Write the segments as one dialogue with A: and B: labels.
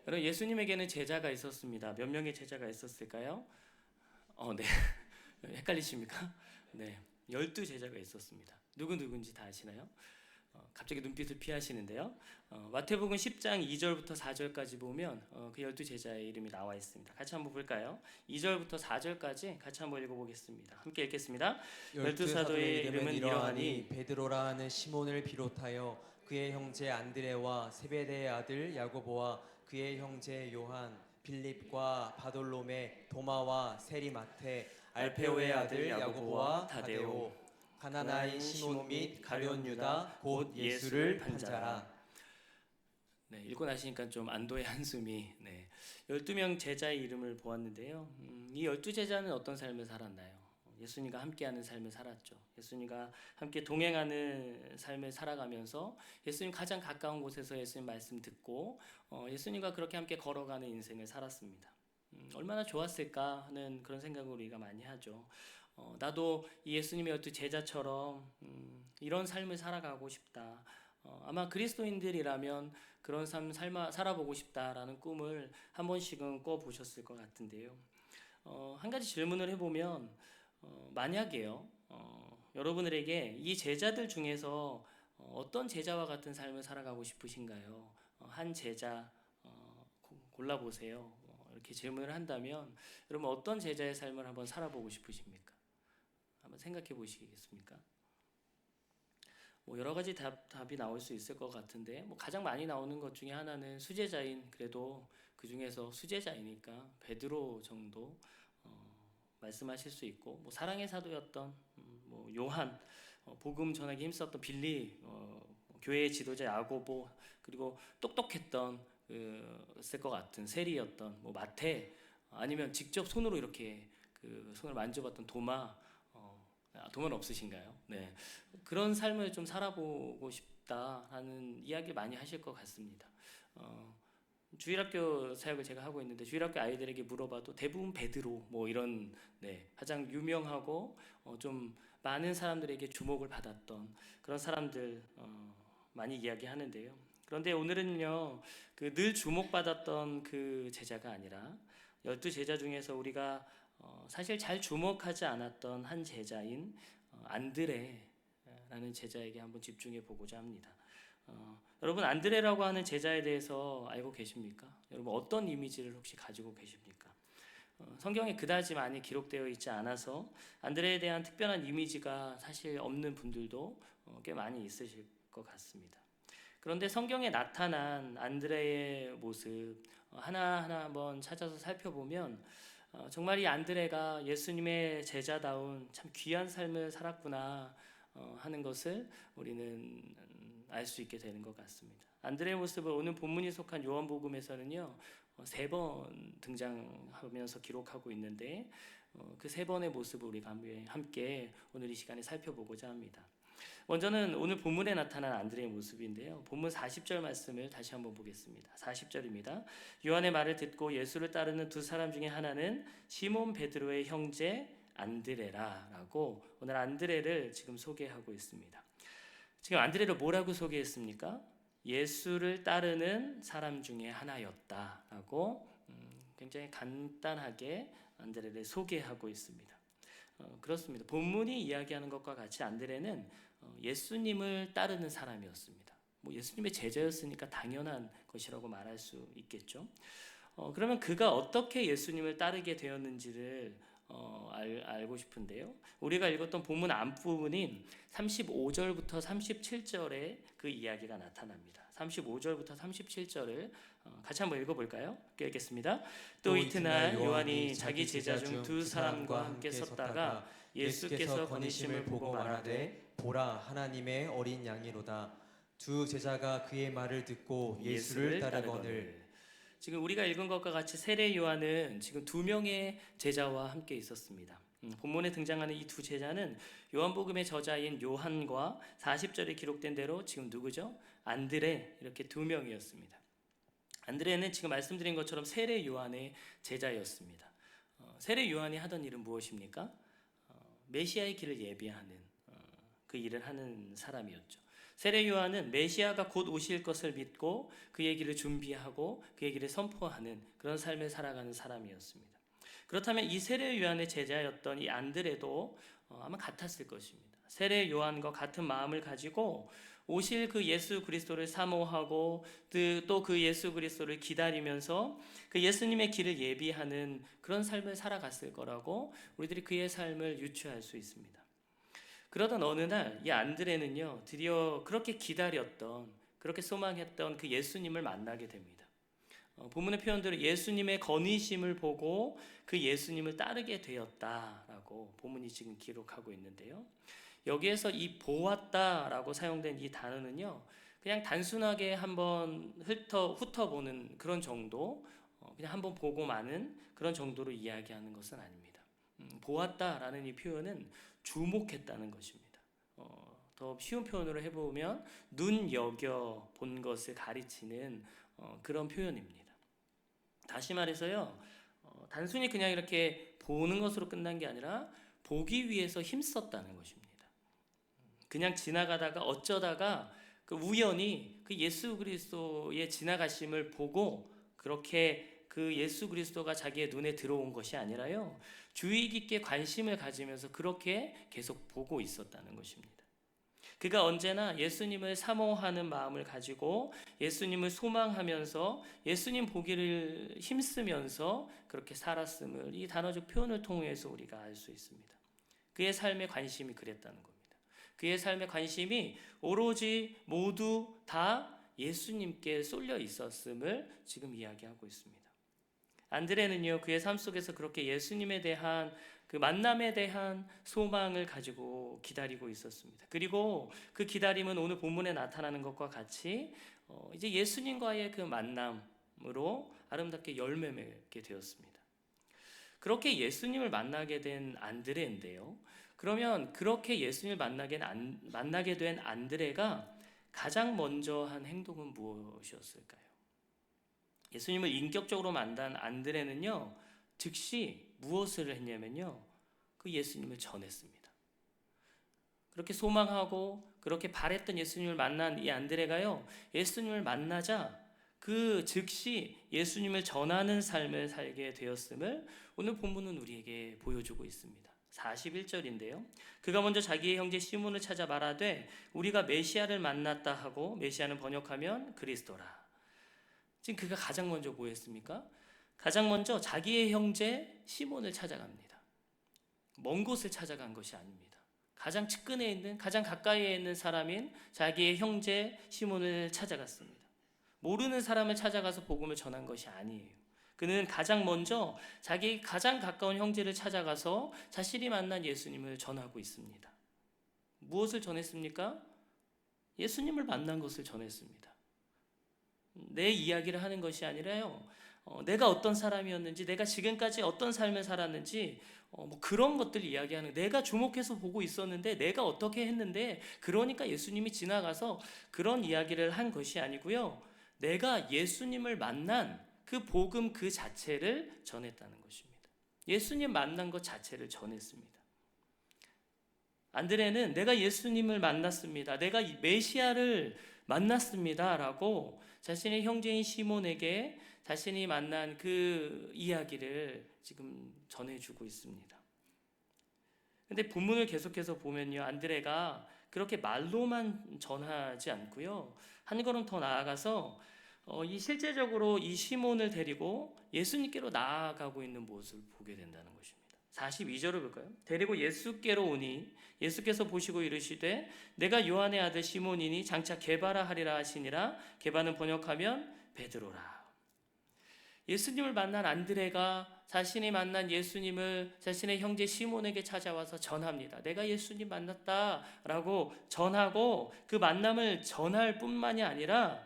A: 여러분, 예수님에게는 제자가 있었습니다. 몇 명의 제자가 있었을까요? 네. 헷갈리십니까? 네. 12제자가 있었습니다. 누군지 다 아시나요? 갑자기 눈빛을 피하시는데요. 마태복음 10장 2절부터 4절까지 보면 그 12제자의 이름이 나와 있습니다. 같이 한번 볼까요? 2절부터 4절까지 같이 한번 읽어보겠습니다. 함께 읽겠습니다. 열두
B: 열두 사도의
A: 사도의
B: 이름은
A: 이름은
B: 이러하니
A: 이러하니
B: 베드로라 하는 시몬을 비롯하여 그의 형제 안드레와 세베대의 아들 야고보와 그의 형제 요한, 빌립과 바돌로메, 도마와 세리마테, 알페오의 아들 야고보와 다데오, 가나나인 시몬 및 가룟 유다 곧 예수를 판자라.
A: 네, 읽고 나시니까 좀 안도의 한숨이. 네, 12명 제자의 이름을 보았는데요. 이 12제자는 어떤 삶을 살았나요? 예수님과 함께하는 삶을 살았죠. 예수님과 함께 동행하는 삶을 살아가면서 예수님 가장 가까운 곳에서 예수님 말씀 듣고 예수님과 그렇게 함께 걸어가는 인생을 살았습니다. 얼마나 좋았을까 하는 그런 생각을 우리가 많이 하죠. 나도 이 예수님의 어떤 제자처럼 이런 삶을 살아가고 싶다. 아마 그리스도인들이라면 그런 삶 살아보고 싶다라는 꿈을 한 번씩은 꿔보셨을 것 같은데요. 한 가지 질문을 해보면 만약에요, 여러분들에게 이 제자들 중에서 어떤 제자와 같은 삶을 살아가고 싶으신가요? 한 제자 골라보세요. 이렇게 질문을 한다면 여러분 어떤 제자의 삶을 한번 살아보고 싶으십니까? 한번 생각해 보시겠습니까? 뭐 여러 가지 답이 나올 수 있을 것 같은데 뭐 가장 많이 나오는 것 중에 하나는 수제자인, 그래도 그 중에서 수제자이니까 베드로 정도 말씀하실 수 있고, 뭐 사랑의 사도였던 뭐 요한, 복음 전하기 힘썼던 빌리, 교회의 지도자 야고보, 그리고 똑똑했던 쓸 것 같은 세리였던 뭐 마태, 아니면 직접 손으로 이렇게 그 손을 만져봤던 도마. 도마는 없으신가요? 네, 그런 삶을 좀 살아보고 싶다라는 이야기 많이 하실 것 같습니다. 주일학교 사역을 제가 하고 있는데 주일학교 아이들에게 물어봐도 대부분 베드로 뭐 이런, 네, 가장 유명하고 좀 많은 사람들에게 주목을 받았던 그런 사람들 많이 이야기하는데요. 그런데 오늘은요, 그 늘 주목받았던 그 제자가 아니라 12제자 중에서 우리가 사실 잘 주목하지 않았던 한 제자인 안드레라는 제자에게 한번 집중해 보고자 합니다. 여러분, 안드레라고 하는 제자에 대해서 알고 계십니까? 여러분, 어떤 이미지를 혹시 가지고 계십니까? 성경에 그다지 많이 기록되어 있지 않아서 안드레에 대한 특별한 이미지가 사실 없는 분들도 꽤 많이 있으실 것 같습니다. 그런데 성경에 나타난 안드레의 모습 하나하나 한번 찾아서 살펴보면 정말 이 안드레가 예수님의 제자다운 참 귀한 삶을 살았구나 하는 것을 우리는 알 수 있게 되는 것 같습니다. 안드레의 모습을 오늘 본문이 속한 요한복음에서는요, 3번 등장하면서 기록하고 있는데 그 3번의 모습을 우리가 함께 오늘 이 시간에 살펴보고자 합니다. 먼저는 오늘 본문에 나타난 안드레의 모습인데요. 본문 40절 말씀을 다시 한번 보겠습니다. 40절입니다. 요한의 말을 듣고 예수를 따르는 두 사람 중에 하나는 시몬 베드로의 형제 안드레라라고 오늘 안드레를 지금 소개하고 있습니다. 지금 안드레를 뭐라고 소개했습니까? 예수를 따르는 사람 중에 하나였다라고 굉장히 간단하게 안드레를 소개하고 있습니다. 그렇습니다. 본문이 이야기하는 것과 같이 안드레는 예수님을 따르는 사람이었습니다. 뭐 예수님의 제자였으니까 당연한 것이라고 말할 수 있겠죠. 그러면 그가 어떻게 예수님을 따르게 되었는지를 알고 싶은데요. 우리가 읽었던 본문 앞부분인 35절부터 37절에 그 이야기가 나타납니다. 35절부터 37절을 같이 한번 읽어볼까요? 읽겠습니다. 또 이튿날 요한이 자기 제자 중 두 사람과 함께 섰다가 예수께서 거니심을 보고 말하되
B: 보라 하나님의 어린 양이로다. 두 제자가 그의 말을 듣고 예수를 따르거늘.
A: 지금 우리가 읽은 것과 같이 세례 요한은 지금 2명의 제자와 함께 있었습니다. 본문에 등장하는 이 두 제자는 요한복음의 저자인 요한과 40절에 기록된 대로 지금 누구죠? 안드레, 이렇게 2명이었습니다. 안드레는 지금 말씀드린 것처럼 세례 요한의 제자였습니다. 세례 요한이 하던 일은 무엇입니까? 메시아의 길을 예비하는 그 일을 하는 사람이었죠. 세례 요한은 메시아가 곧 오실 것을 믿고 그의 길을 준비하고 그의 길을 선포하는 그런 삶을 살아가는 사람이었습니다. 그렇다면 이 세례 요한의 제자였던 이 안드레도 아마 같았을 것입니다. 세례 요한과 같은 마음을 가지고 오실 그 예수 그리스도를 사모하고 또 그 예수 그리스도를 기다리면서 그 예수님의 길을 예비하는 그런 삶을 살아갔을 거라고 우리들이 그의 삶을 유추할 수 있습니다. 그러던 어느 날 이 안드레는요, 드디어 그렇게 기다렸던, 그렇게 소망했던 그 예수님을 만나게 됩니다. 본문의 표현대로 예수님의 건의심을 보고 그 예수님을 따르게 되었다라고 본문이 지금 기록하고 있는데요. 여기에서 이 보았다라고 사용된 이 단어는요, 그냥 단순하게 한번 훑어보는 그런 정도, 그냥 한번 보고 마는 그런 정도로 이야기하는 것은 아닙니다. 보았다라는 이 표현은 주목했다는 것입니다. 더 쉬운 표현으로 해보면 눈여겨 본 것을 가리치는 그런 표현입니다. 다시 말해서요, 단순히 그냥 이렇게 보는 것으로 끝난 게 아니라 보기 위해서 힘썼다는 것입니다. 그냥 지나가다가 어쩌다가 그 우연히 그 예수 그리스도의 지나가심을 보고 그렇게 그 예수 그리스도가 자기의 눈에 들어온 것이 아니라요, 주의 깊게 관심을 가지면서 그렇게 계속 보고 있었다는 것입니다. 그가 언제나 예수님을 사모하는 마음을 가지고 예수님을 소망하면서 예수님 보기를 힘쓰면서 그렇게 살았음을 이 단어적 표현을 통해서 우리가 알 수 있습니다. 그의 삶의 관심이 그랬다는 겁니다. 그의 삶의 관심이 오로지 모두 다 예수님께 쏠려 있었음을 지금 이야기하고 있습니다. 안드레는요, 그의 삶 속에서 그렇게 예수님에 대한 그 만남에 대한 소망을 가지고 기다리고 있었습니다. 그리고 그 기다림은 오늘 본문에 나타나는 것과 같이 이제 예수님과의 그 만남으로 아름답게 열매 맺게 되었습니다. 그렇게 예수님을 만나게 된 안드레인데요. 그러면 그렇게 예수님을 만나게 된 안드레가 가장 먼저 한 행동은 무엇이었을까요? 예수님을 인격적으로 만난 안드레는요, 즉시 무엇을 했냐면요, 그 예수님을 전했습니다. 그렇게 소망하고 그렇게 바랬던 예수님을 만난 이 안드레가요, 예수님을 만나자 그 즉시 예수님을 전하는 삶을 살게 되었음을 오늘 본문은 우리에게 보여주고 있습니다. 41절인데요. 그가 먼저 자기의 형제 시몬을 찾아 말하되 우리가 메시아를 만났다 하고, 메시아는 번역하면 그리스도라. 지금 그가 가장 먼저 뭐 했습니까? 가장 먼저 자기의 형제 시몬을 찾아갑니다. 먼 곳을 찾아간 것이 아닙니다. 가장 측근에 있는, 가장 가까이에 있는 사람인 자기의 형제 시몬을 찾아갔습니다. 모르는 사람을 찾아가서 복음을 전한 것이 아니에요. 그는 가장 먼저 자기 가장 가까운 형제를 찾아가서 자신이 만난 예수님을 전하고 있습니다. 무엇을 전했습니까? 예수님을 만난 것을 전했습니다. 내 이야기를 하는 것이 아니라요, 내가 어떤 사람이었는지, 내가 지금까지 어떤 삶을 살았는지, 뭐 그런 것들 이야기하는, 내가 주목해서 보고 있었는데 내가 어떻게 했는데 그러니까 예수님이 지나가서 그런 이야기를 한 것이 아니고요, 내가 예수님을 만난 그 복음 그 자체를 전했다는 것입니다. 예수님 만난 것 자체를 전했습니다. 안드레는 내가 예수님을 만났습니다, 내가 메시아를 만났습니다 라고 자신의 형제인 시몬에게 자신이 만난 그 이야기를 지금 전해주고 있습니다. 근데 본문을 계속해서 보면요, 안드레가 그렇게 말로만 전하지 않고요, 한 걸음 더 나아가서 이 실제적으로 이 시몬을 데리고 예수님께로 나아가고 있는 모습을 보게 된다는 것입니다. 42절을 볼까요? 데리고 예수께로 오니 예수께서 보시고 이르시되 내가 요한의 아들 시몬이니 장차 게바라 하리라 하시니라. 게바는 번역하면 베드로라. 예수님을 만난 안드레가 자신이 만난 예수님을 자신의 형제 시몬에게 찾아와서 전합니다. 내가 예수님 만났다라고 전하고, 그 만남을 전할 뿐만이 아니라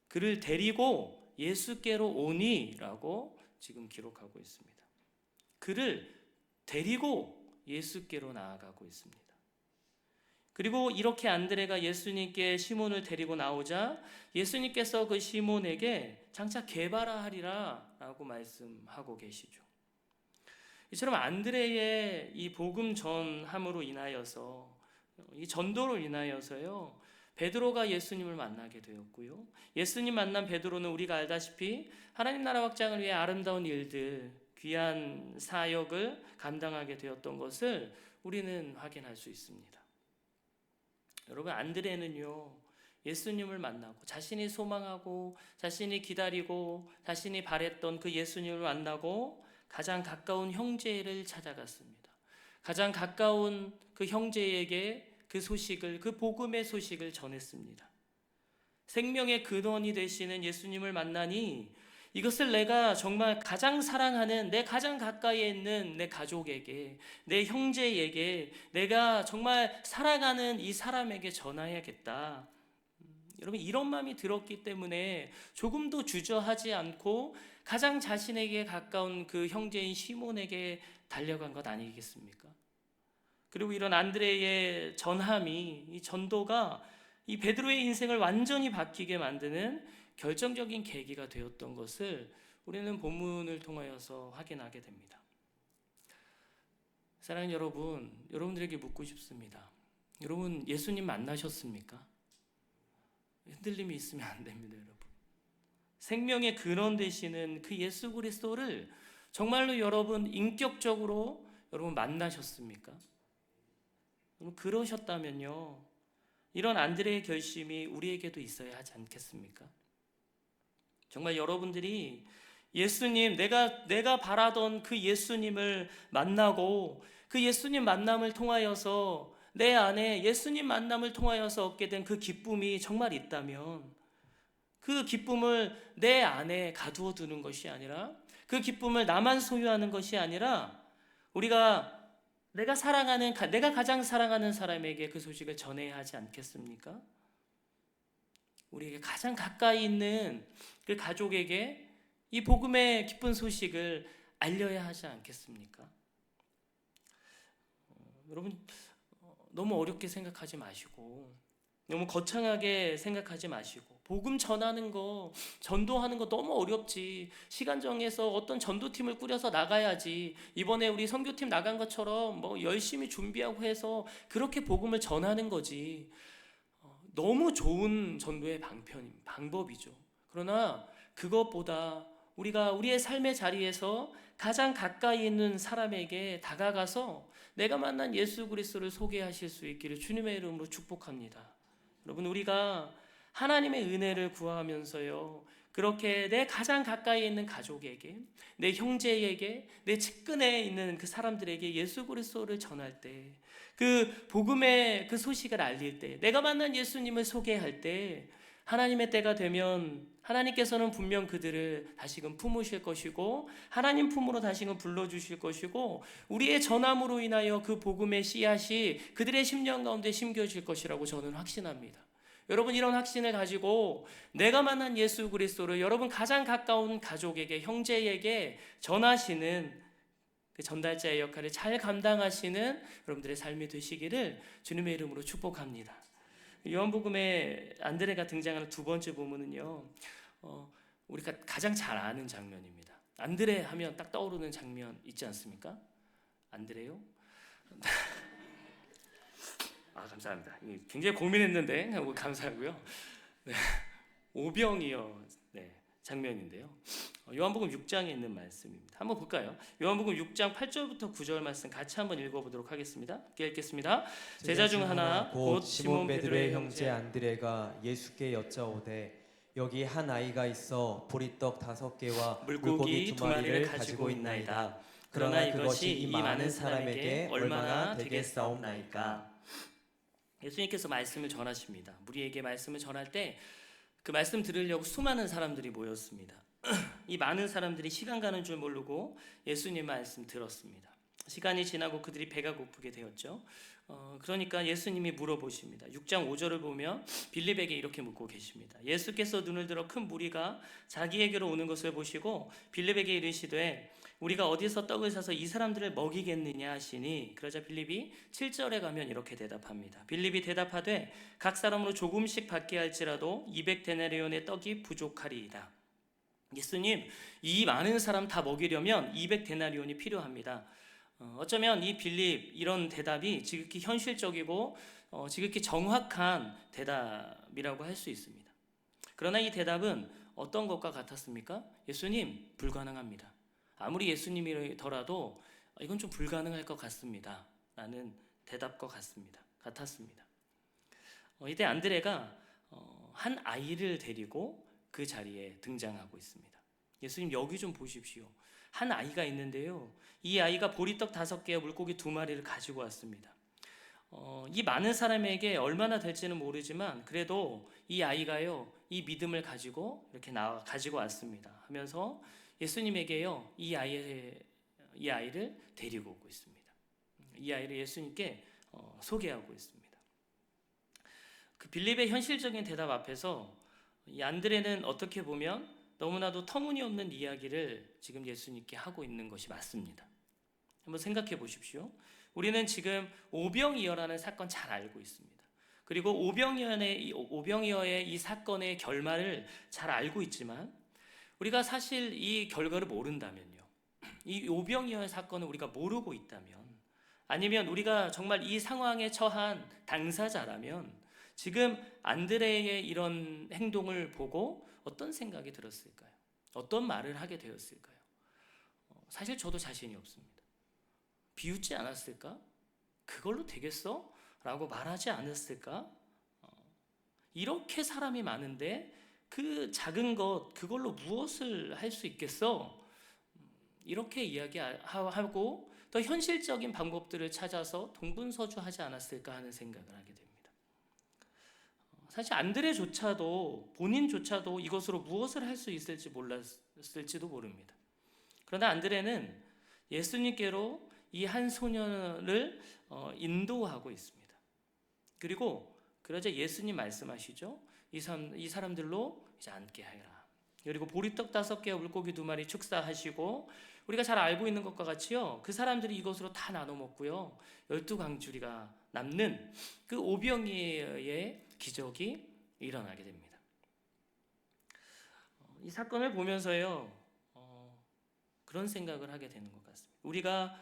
A: 그를 데리고 예수께로 오니라고 지금 기록하고 있습니다. 그를 데리고 예수께로 나아가고 있습니다. 그리고 이렇게 안드레가 예수님께 시몬을 데리고 나오자 예수님께서 그 시몬에게 장차 게바라 하리라 라고 말씀하고 계시죠. 이처럼 안드레의 이 복음 전함으로 인하여서 이 전도로 인하여서요, 베드로가 예수님을 만나게 되었고요. 예수님 만난 베드로는 우리가 알다시피 하나님 나라 확장을 위해 아름다운 일들, 귀한 사역을 감당하게 되었던 것을 우리는 확인할 수 있습니다. 여러분, 안드레는요, 예수님을 만나고 자신이 소망하고 자신이 기다리고 자신이 바랬던 그 예수님을 만나고 가장 가까운 형제를 찾아갔습니다. 가장 가까운 그 형제에게 그 소식을, 그 복음의 소식을 전했습니다. 생명의 근원이 되시는 예수님을 만나니 이것을 내가 정말 가장 사랑하는, 내 가장 가까이에 있는 내 가족에게, 내 형제에게, 내가 정말 사랑하는 이 사람에게 전해야겠다. 여러분, 이런 마음이 들었기 때문에 조금도 주저하지 않고 가장 자신에게 가까운 그 형제인 시몬에게 달려간 것 아니겠습니까? 그리고 이런 안드레의 전함이, 이 전도가 이 베드로의 인생을 완전히 바뀌게 만드는 결정적인 계기가 되었던 것을 우리는 본문을 통하여서 확인하게 됩니다. 사랑하는 여러분, 여러분들에게 묻고 싶습니다. 여러분, 예수님 만나셨습니까? 흔들림이 있으면 안 됩니다, 여러분. 생명의 근원 되시는 그 예수 그리스도를 정말로 여러분 인격적으로 여러분 만나셨습니까? 여러분, 그러셨다면요, 이런 안드레의 결심이 우리에게도 있어야 하지 않겠습니까? 정말 여러분들이 예수님, 내가 바라던 그 예수님을 만나고 그 예수님 만남을 통하여서 내 안에 예수님 만남을 통하여서 얻게 된 그 기쁨이 정말 있다면 그 기쁨을 내 안에 가두어 두는 것이 아니라, 그 기쁨을 나만 소유하는 것이 아니라 내가 가장 사랑하는 사람에게 그 소식을 전해야 하지 않겠습니까? 우리에게 가장 가까이 있는 그 가족에게 이 복음의 기쁜 소식을 알려야 하지 않겠습니까? 여러분, 너무 어렵게 생각하지 마시고, 너무 거창하게 생각하지 마시고, 복음 전하는 거, 전도하는 거 너무 어렵지, 시간 정해서 어떤 전도팀을 꾸려서 나가야지, 이번에 우리 선교팀 나간 것처럼 뭐 열심히 준비하고 해서 그렇게 복음을 전하는 거지, 너무 좋은 전도의 방법이죠. 그러나 그것보다 우리가 우리의 삶의 자리에서 가장 가까이 있는 사람에게 다가가서 내가 만난 예수 그리스도를 소개하실 수 있기를 주님의 이름으로 축복합니다. 여러분, 우리가 하나님의 은혜를 구하면서요, 그렇게 내 가장 가까이 있는 가족에게, 내 형제에게, 내 측근에 있는 그 사람들에게 예수 그리스도를 전할 때, 그 복음의 그 소식을 알릴 때, 내가 만난 예수님을 소개할 때, 하나님의 때가 되면 하나님께서는 분명 그들을 다시금 품으실 것이고 하나님 품으로 다시금 불러주실 것이고, 우리의 전함으로 인하여 그 복음의 씨앗이 그들의 심령 가운데 심겨질 것이라고 저는 확신합니다. 여러분, 이런 확신을 가지고 내가 만난 예수 그리스도를 여러분 가장 가까운 가족에게, 형제에게 전하시는 그 전달자의 역할을 잘 감당하시는 여러분들의 삶이 되시기를 주님의 이름으로 축복합니다. 요한복음에 안드레가 등장하는 두 번째 부분은요, 우리가 가장 잘 아는 장면입니다. 안드레 하면 딱 떠오르는 장면 있지 않습니까? 안드레요? 감사합니다. 굉장히 고민했는데 감사하고요. 네. 오병이어 장면인데요. 요한복음 6장에 있는 말씀입니다. 한번 볼까요? 요한복음 6장 8절부터 9절 말씀 같이 한번 읽어보도록 하겠습니다. 함께 읽겠습니다. 제자 중 하나 곧 시몬 베드로의 형제 안드레가
B: 예수께 여짜오되 여기 한 아이가 있어 보리떡 5개와
A: 물고기 2마리를 가지고 있나이다. 그러나 이것이 이 많은 사람에게 얼마나 되겠사옵나이까. 예수님께서 말씀을 전하십니다. 우리에게 말씀을 전할 때 그 말씀 들으려고 수많은 사람들이 모였습니다. 이 많은 사람들이 시간 가는 줄 모르고 예수님 말씀 들었습니다. 시간이 지나고 그들이 배가 고프게 되었죠. 그러니까 예수님이 물어보십니다. 6장 5절을 보면 빌립에게 이렇게 묻고 계십니다. 예수께서 눈을 들어 큰 무리가 자기에게로 오는 것을 보시고 빌립에게 이르시되 우리가 어디서 떡을 사서 이 사람들을 먹이겠느냐 하시니, 그러자 빌립이 7절에 가면 이렇게 대답합니다. 빌립이 대답하되 각 사람으로 조금씩 받게 할지라도 200데나리온의 떡이 부족하리이다. 예수님, 이 많은 사람 다 먹이려면 200데나리온이 필요합니다. 어쩌면 이 빌립 이런 대답이 지극히 현실적이고 지극히 정확한 대답이라고 할 수 있습니다. 그러나 이 대답은 어떤 것과 같았습니까? 예수님, 불가능합니다. 아무리 예수님이더라도 이건 좀 불가능할 것 같습니다. 라는 대답과 같았습니다. 이때 안드레가 한 아이를 데리고 그 자리에 등장하고 있습니다. 예수님, 여기 좀 보십시오. 한 아이가 있는데요, 이 아이가 보리떡 5개와 물고기 2마리를 가지고 왔습니다. 이 많은 사람에게 얼마나 될지는 모르지만 그래도 이 아이가요, 이 믿음을 가지고 이렇게 가지고 왔습니다 하면서 예수님에게요, 이 아이를 데리고 오고 있습니다. 이 아이를 예수님께 소개하고 있습니다. 그 빌립의 현실적인 대답 앞에서 이 안드레는 어떻게 보면 너무나도 터무니없는 이야기를 지금 예수님께 하고 있는 것이 맞습니다. 한번 생각해 보십시오. 우리는 지금 오병이어라는 사건 잘 알고 있습니다. 그리고 오병이어의 이 사건의 결말을 잘 알고 있지만 우리가 사실 이 결과를 모른다면요, 이 오병이어의 사건을 우리가 모르고 있다면, 아니면 우리가 정말 이 상황에 처한 당사자라면 지금 안드레의 이런 행동을 보고 어떤 생각이 들었을까요? 어떤 말을 하게 되었을까요? 사실 저도 자신이 없습니다. 비웃지 않았을까? 그걸로 되겠어? 라고 말하지 않았을까? 이렇게 사람이 많은데 그 작은 것, 그걸로 무엇을 할 수 있겠어? 이렇게 이야기하고 더 현실적인 방법들을 찾아서 동분서주하지 않았을까 하는 생각을 하게 됩니다. 사실 안드레조차도, 본인조차도 이것으로 무엇을 할 수 있을지 몰랐을지도 모릅니다. 그러나 안드레는 예수님께로 이 한 소년을 인도하고 있습니다. 그리고 그러자 예수님 말씀하시죠. 이 사람들로 이제 앉게 하여라. 그리고 보리떡 5개와 물고기 2마리 축사하시고, 우리가 잘 알고 있는 것과 같이요, 그 사람들이 이것으로 다 나눠 먹고요, 12광주리가 남는 그 오병이어의 기적이 일어나게 됩니다. 이 사건을 보면서요, 그런 생각을 하게 되는 것 같습니다. 우리가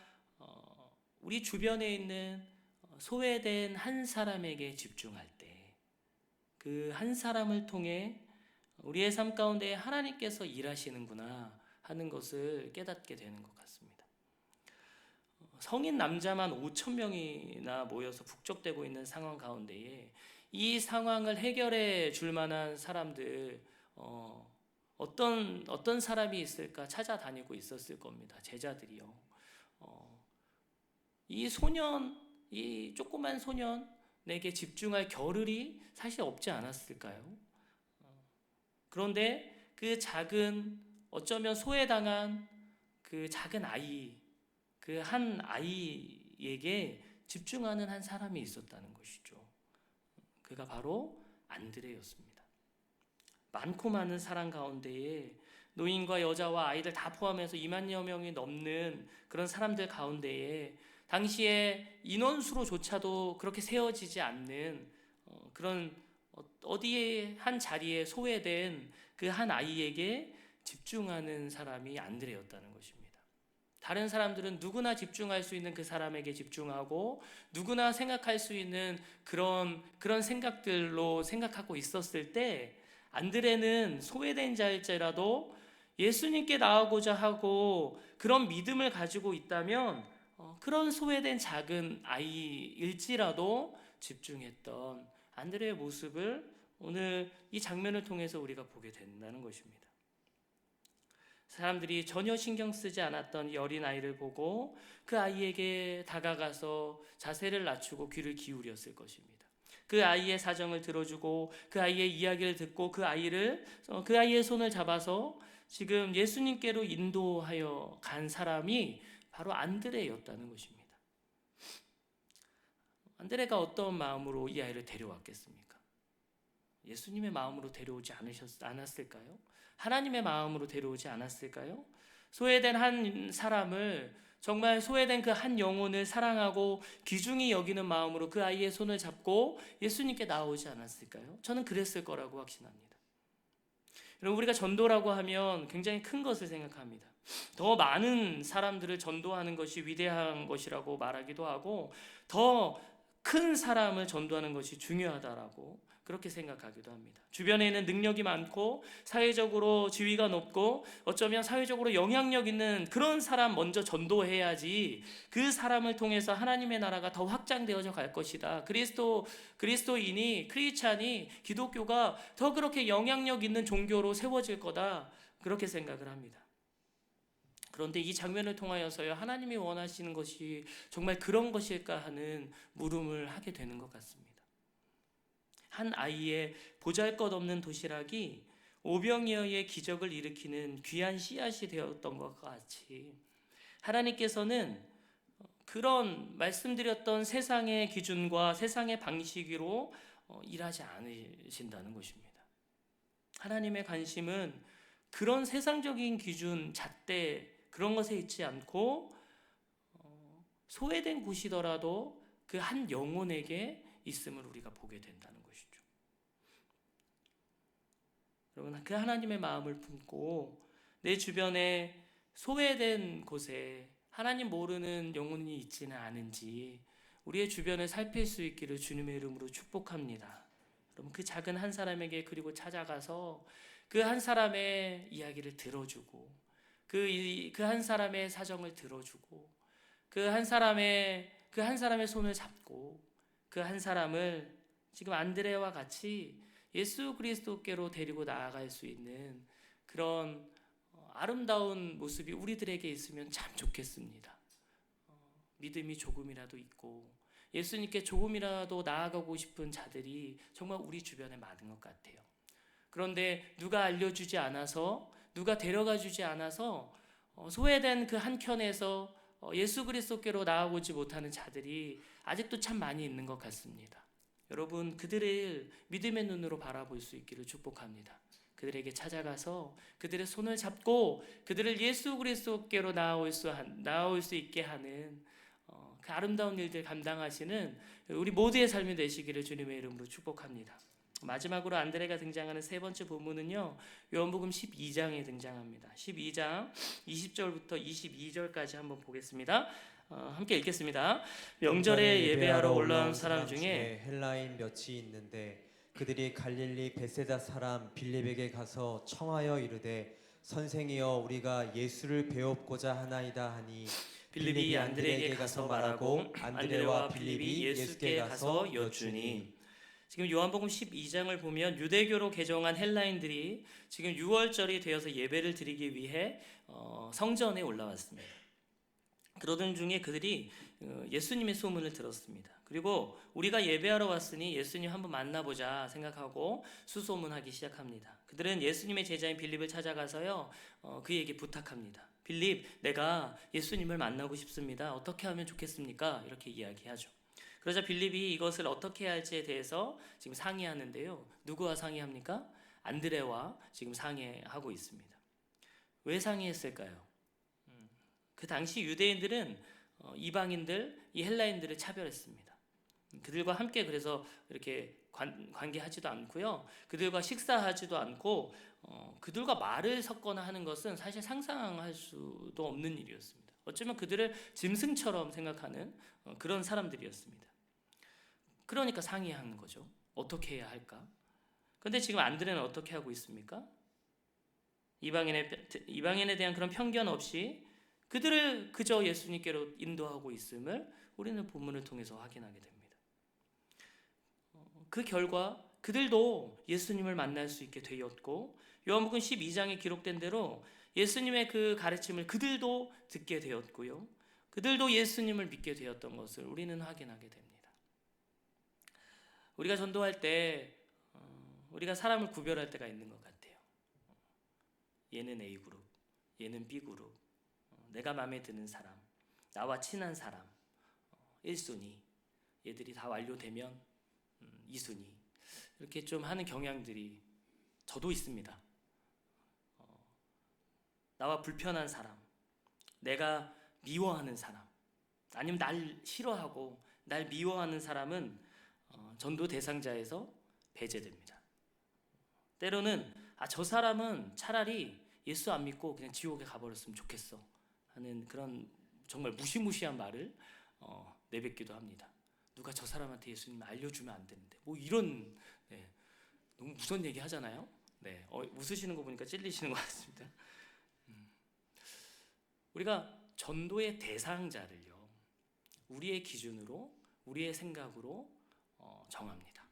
A: 우리 주변에 있는 소외된 한 사람에게 집중할 때, 그 한 사람을 통해 우리의 삶 가운데 하나님께서 일하시는구나 하는 것을 깨닫게 되는 것 같습니다. 성인 남자만 5,000명이나 모여서 북적대고 있는 상황 가운데에 이 상황을 해결해 줄 만한 사람들, 어떤 사람이 있을까 찾아다니고 있었을 겁니다. 제자들이요. 이 조그만 소년에게 집중할 겨를이 사실 없지 않았을까요? 그런데 그 작은, 어쩌면 소외당한 그 작은 아이, 그 한 아이에게 집중하는 한 사람이 있었다는 것이죠. 그가 바로 안드레였습니다. 많고 많은 사람 가운데에 노인과 여자와 아이들 다 포함해서 2만여 명이 넘는 그런 사람들 가운데에 당시에 인원수로조차도 그렇게 세워지지 않는 그런 어디에 한 자리에 소외된 그 한 아이에게 집중하는 사람이 안드레였다는 것입니다. 다른 사람들은 누구나 집중할 수 있는 그 사람에게 집중하고 누구나 생각할 수 있는 그런 생각들로 생각하고 있었을 때, 안드레는 소외된 자일지라도 예수님께 나아가고자 하고 그런 믿음을 가지고 있다면 그런 소외된 작은 아이일지라도 집중했던 안드레의 모습을 오늘 이 장면을 통해서 우리가 보게 된다는 것입니다. 사람들이 전혀 신경 쓰지 않았던 이 어린 아이를 보고 그 아이에게 다가가서 자세를 낮추고 귀를 기울였을 것입니다. 그 아이의 사정을 들어주고 그 아이의 이야기를 듣고 그 아이의 손을 잡아서 지금 예수님께로 인도하여 간 사람이 바로 안드레였다는 것입니다. 안드레가 어떤 마음으로 이 아이를 데려왔겠습니까? 예수님의 마음으로 데려오지 않았을까요? 하나님의 마음으로 데려오지 않았을까요? 소외된 한 사람을, 정말 소외된 그 한 영혼을 사랑하고 귀중히 여기는 마음으로 그 아이의 손을 잡고 예수님께 나오지 않았을까요? 저는 그랬을 거라고 확신합니다. 여러분, 우리가 전도라고 하면 굉장히 큰 것을 생각합니다. 더 많은 사람들을 전도하는 것이 위대한 것이라고 말하기도 하고, 더 큰 사람을 전도하는 것이 중요하다라고 그렇게 생각하기도 합니다. 주변에는 능력이 많고 사회적으로 지위가 높고 어쩌면 사회적으로 영향력 있는 그런 사람 먼저 전도해야지 그 사람을 통해서 하나님의 나라가 더 확장되어져 갈 것이다. 그리스도인이, 크리스찬이, 기독교가 더 그렇게 영향력 있는 종교로 세워질 거다, 그렇게 생각을 합니다. 그런데 이 장면을 통하여서요, 하나님이 원하시는 것이 정말 그런 것일까 하는 물음을 하게 되는 것 같습니다. 한 아이의 보잘것없는 도시락이 오병이어의 기적을 일으키는 귀한 씨앗이 되었던 것과 같이, 하나님께서는 그런 말씀드렸던 세상의 기준과 세상의 방식으로 일하지 않으신다는 것입니다. 하나님의 관심은 그런 세상적인 기준, 잣대, 그런 것에 있지 않고 소외된 곳이더라도 그 한 영혼에게 있음을 우리가 보게 된다는 것이죠. 여러분, 그 하나님의 마음을 품고 내 주변에 소외된 곳에 하나님 모르는 영혼이 있지는 않은지 우리의 주변을 살필 수 있기를 주님의 이름으로 축복합니다. 여러분, 그 작은 한 사람에게 그리고 찾아가서 그 한 사람의 이야기를 들어주고, 그 한 사람의 사정을 들어주고, 그 한 사람의 손을 잡고, 그 한 사람을 지금 안드레와 같이 예수 그리스도께로 데리고 나아갈 수 있는 그런 아름다운 모습이 우리들에게 있으면 참 좋겠습니다. 믿음이 조금이라도 있고 예수님께 조금이라도 나아가고 싶은 자들이 정말 우리 주변에 많은 것 같아요. 그런데 누가 알려주지 않아서, 누가 데려가 주지 않아서 소외된 그 한켠에서 예수 그리스도께로 나아오지 못하는 자들이 아직도 참 많이 있는 것 같습니다. 여러분, 그들을 믿음의 눈으로 바라볼 수 있기를 축복합니다. 그들에게 찾아가서 그들의 손을 잡고 그들을 예수 그리스도께로 나아올 수 있게 하는 그 아름다운 일들 감당하시는 우리 모두의 삶이 되시기를 주님의 이름으로 축복합니다. 마지막으로 안드레가 등장하는 세 번째 본문은요, 요한복음 12장에 등장합니다. 12장 20절부터 22절까지 한번 보겠습니다. 함께 읽겠습니다. 명절에 예배하러 올라온 사람 중에
B: 헬라인 몇이 있는데 그들이 갈릴리 베세다 사람 빌립에게 가서 청하여 이르되 선생이여 우리가 예수를 배웁고자 하나이다 하니
A: 빌립이 안드레에게 가서 말하고 안드레와 빌립이 예수께 가서 여쭈니. 지금 요한복음 12장을 보면 유대교로 개종한 헬라인들이 지금 6월절이 되어서 예배를 드리기 위해 성전에 올라왔습니다. 그러던 중에 그들이 예수님의 소문을 들었습니다. 그리고 우리가 예배하러 왔으니 예수님 한번 만나보자 생각하고 수소문하기 시작합니다. 그들은 예수님의 제자인 빌립을 찾아가서요, 그에게 부탁합니다. 빌립, 내가 예수님을 만나고 싶습니다. 어떻게 하면 좋겠습니까? 이렇게 이야기하죠. 그러자 빌립이 이것을 어떻게 해야 할지에 대해서 지금 상의하는데요. 누구와 상의합니까? 안드레와 지금 상의하고 있습니다. 왜 상의했을까요? 그 당시 유대인들은 이방인들, 이 헬라인들을 차별했습니다. 그들과 함께 그래서 이렇게 관계하지도 않고요. 그들과 식사하지도 않고 그들과 말을 섞거나 하는 것은 사실 상상할 수도 없는 일이었습니다. 어쩌면 그들을 짐승처럼 생각하는 그런 사람들이었습니다. 그러니까 상의하는 거죠. 어떻게 해야 할까? 그런데 지금 안드레는 어떻게 하고 있습니까? 이방인에 대한 그런 편견 없이 그들을 그저 예수님께로 인도하고 있음을 우리는 본문을 통해서 확인하게 됩니다. 그 결과 그들도 예수님을 만날 수 있게 되었고, 요한복음 12장에 기록된 대로 예수님의 그 가르침을 그들도 듣게 되었고요, 그들도 예수님을 믿게 되었던 것을 우리는 확인하게 됩니다. 우리가 전도할 때 우리가 사람을 구별할 때가 있는 것 같아요. 얘는 A그룹, 얘는 B그룹, 내가 마음에 드는 사람, 나와 친한 사람, 1순위, 얘들이 다 완료되면 2순위, 이렇게 좀 하는 경향들이 저도 있습니다. 나와 불편한 사람, 내가 미워하는 사람, 아니면 날 싫어하고 날 미워하는 사람은 전도 대상자에서 배제됩니다. 때로는 저 사람은 차라리 예수 안 믿고 그냥 지옥에 가버렸으면 좋겠어 하는 그런 정말 무시무시한 말을 내뱉기도 합니다. 누가 저 사람한테 예수님 알려주면 안 되는데 뭐 이런 너무 무서운 얘기 하잖아요. 웃으시는 거 보니까 찔리시는 것 같습니다. 우리가 전도의 대상자를요, 우리의 기준으로, 우리의 생각으로 정합니다.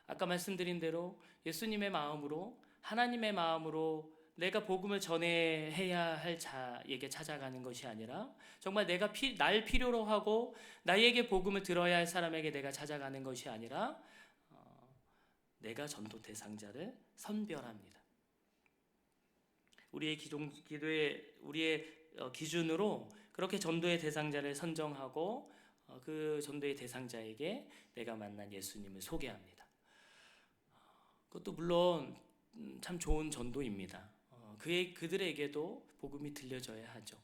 A: 아까 말씀드린 대로 예수님의 마음으로, 하나님의 마음으로 내가 복음을 전해야 할 자에게 찾아가는 것이 아니라 정말 내가 날 필요로 하고 나에게 복음을 들어야 할 사람에게 내가 찾아가는 것이 아니라 내가 전도 대상자를 선별합니다. 우리의 기준으로 그렇게 전도의 대상자를 선정하고 그 전도의 대상자에게 내가 만난 예수님을 소개합니다. 그것도 물론 참 좋은 전도입니다. 그들에게도 복음이 들려져야 하죠.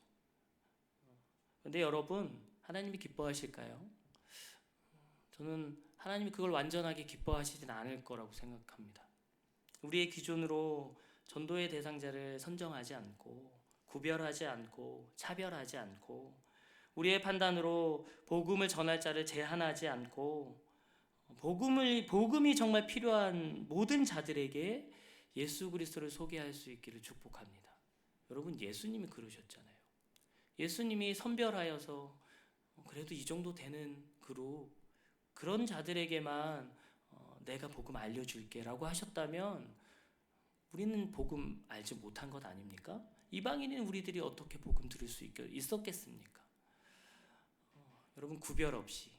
A: 그런데 여러분, 하나님이 기뻐하실까요? 저는 하나님이 그걸 완전하게 기뻐하시진 않을 거라고 생각합니다. 우리의 기준으로 전도의 대상자를 선정하지 않고, 구별하지 않고, 차별하지 않고, 우리의 판단으로 복음을 전할 자를 제한하지 않고, 복음이 정말 필요한 모든 자들에게 예수 그리스도를 소개할 수 있기를 축복합니다. 여러분, 예수님이 그러셨잖아요. 예수님이 선별하여서 그래도 이 정도 되는 그룹, 그런 자들에게만 내가 복음 알려줄게 라고 하셨다면 우리는 복음 알지 못한 것 아닙니까? 이방인인 우리들이 어떻게 복음 들을 수 있었겠습니까? 여러분, 구별 없이,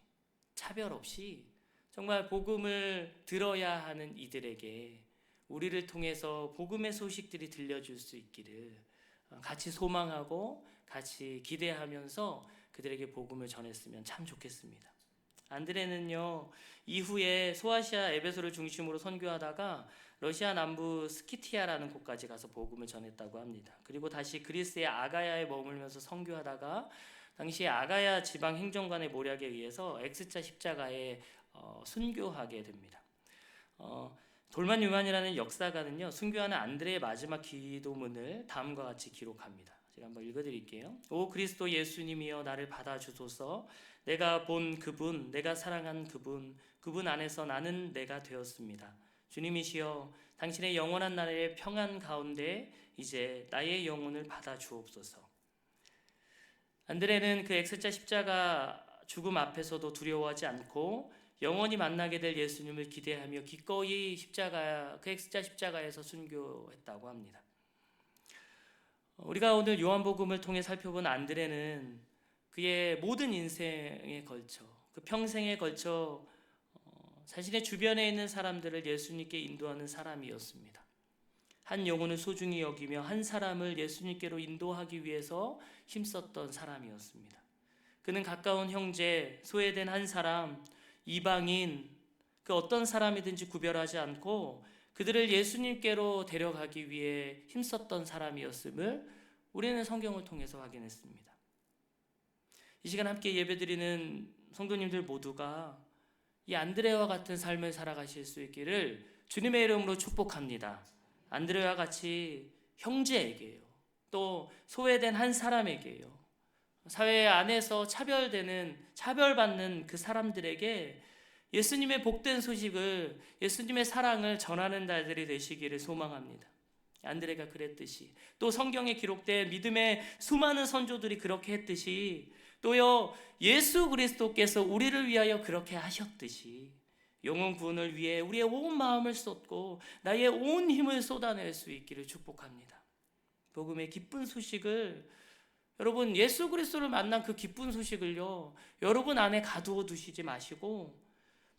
A: 차별 없이 정말 복음을 들어야 하는 이들에게 우리를 통해서 복음의 소식들이 들려줄 수 있기를 같이 소망하고 같이 기대하면서 그들에게 복음을 전했으면 참 좋겠습니다. 안드레는요, 이후에 소아시아 에베소를 중심으로 선교하다가 러시아 남부 스키티아라는 곳까지 가서 복음을 전했다고 합니다. 그리고 다시 그리스의 아가야에 머물면서 선교하다가 당시 아가야 지방 행정관의 모략에 의해서 X자 십자가에 순교하게 됩니다. 돌만 유만이라는 역사가는요, 순교하는 안드레의 마지막 기도문을 다음과 같이 기록합니다. 제가 한번 읽어드릴게요. 오 그리스도 예수님이여 나를 받아주소서. 내가 본 그분, 내가 사랑한 그분 안에서 나는 내가 되었습니다. 주님이시여 당신의 영원한 나라의 평안 가운데 이제 나의 영혼을 받아주옵소서. 안드레는 그 X자 십자가 죽음 앞에서도 두려워하지 않고 영원히 만나게 될 예수님을 기대하며 기꺼이 그 X자 십자가에서 순교했다고 합니다. 우리가 오늘 요한복음을 통해 살펴본 안드레는 그의 모든 인생에 걸쳐, 그 평생에 걸쳐 자신의 주변에 있는 사람들을 예수님께 인도하는 사람이었습니다. 한 영혼을 소중히 여기며 한 사람을 예수님께로 인도하기 위해서 힘썼던 사람이었습니다. 그는 가까운 형제, 소외된 한 사람, 이방인, 그 어떤 사람이든지 구별하지 않고 그들을 예수님께로 데려가기 위해 힘썼던 사람이었음을 우리는 성경을 통해서 확인했습니다. 이 시간 함께 예배드리는 성도님들 모두가 이 안드레와 같은 삶을 살아가실 수 있기를 주님의 이름으로 축복합니다. 안드레와 같이 형제에게요, 또 소외된 한 사람에게요, 사회 안에서 차별받는 그 사람들에게 예수님의 복된 소식을, 예수님의 사랑을 전하는 날들이 되시기를 소망합니다. 안드레가 그랬듯이, 또 성경에 기록된 믿음의 수많은 선조들이 그렇게 했듯이, 또요 예수 그리스도께서 우리를 위하여 그렇게 하셨듯이 영혼 구원을 위해 우리의 온 마음을 쏟고 나의 온 힘을 쏟아낼 수 있기를 축복합니다. 복음의 기쁜 소식을, 여러분 예수 그리스도를 만난 그 기쁜 소식을요 여러분 안에 가두어 두시지 마시고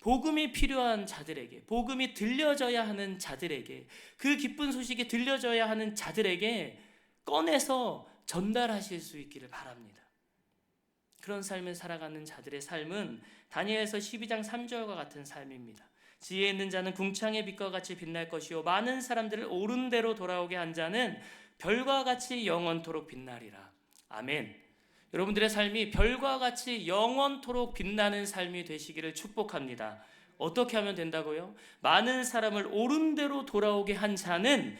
A: 복음이 필요한 자들에게, 복음이 들려져야 하는 자들에게, 그 기쁜 소식이 들려져야 하는 자들에게 꺼내서 전달하실 수 있기를 바랍니다. 그런 삶을 살아가는 자들의 삶은 다니엘서 12장 3절과 같은 삶입니다. 지혜 있는 자는 궁창의 빛과 같이 빛날 것이요 많은 사람들을 옳은 대로 돌아오게 한 자는 별과 같이 영원토록 빛나리라. 아멘. 여러분들의 삶이 별과 같이 영원토록 빛나는 삶이 되시기를 축복합니다. 어떻게 하면 된다고요? 많은 사람을 옳은 대로 돌아오게 한 자는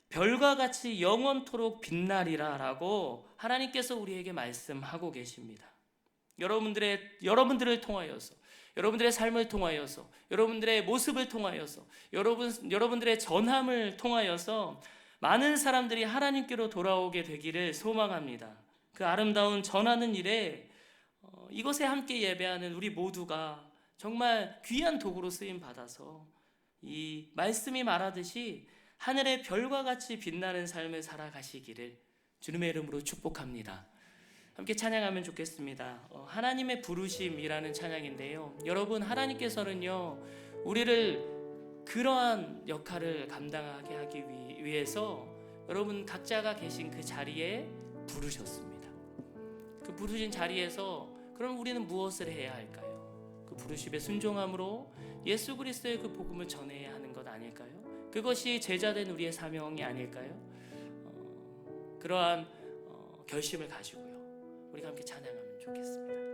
A: 별과 같이 영원토록 빛나리라 라고 하나님께서 우리에게 말씀하고 계십니다. 여러분들을 통하여서, 여러분들의 삶을 통하여서, 여러분들의 모습을 통하여서, 여러분들의 전함을 통하여서 많은 사람들이 하나님께로 돌아오게 되기를 소망합니다. 그 아름다운 전하는 일에 이곳에 함께 예배하는 우리 모두가 정말 귀한 도구로 쓰임 받아서 이 말씀이 말하듯이 하늘의 별과 같이 빛나는 삶을 살아가시기를 주님의 이름으로 축복합니다. 함께 찬양하면 좋겠습니다. 하나님의 부르심이라는 찬양인데요. 여러분, 하나님께서는요 우리를 그러한 역할을 감당하게 하기 위해서 여러분 각자가 계신 그 자리에 부르셨습니다. 그 부르신 자리에서 그럼 우리는 무엇을 해야 할까요? 그 부르심에 순종함으로 예수 그리스도의 그 복음을 전해야 하는 것 아닐까요? 그것이 제자된 우리의 사명이 아닐까요? 그러한 결심을 가지고요 우리가 함께 찬양하면 좋겠습니다.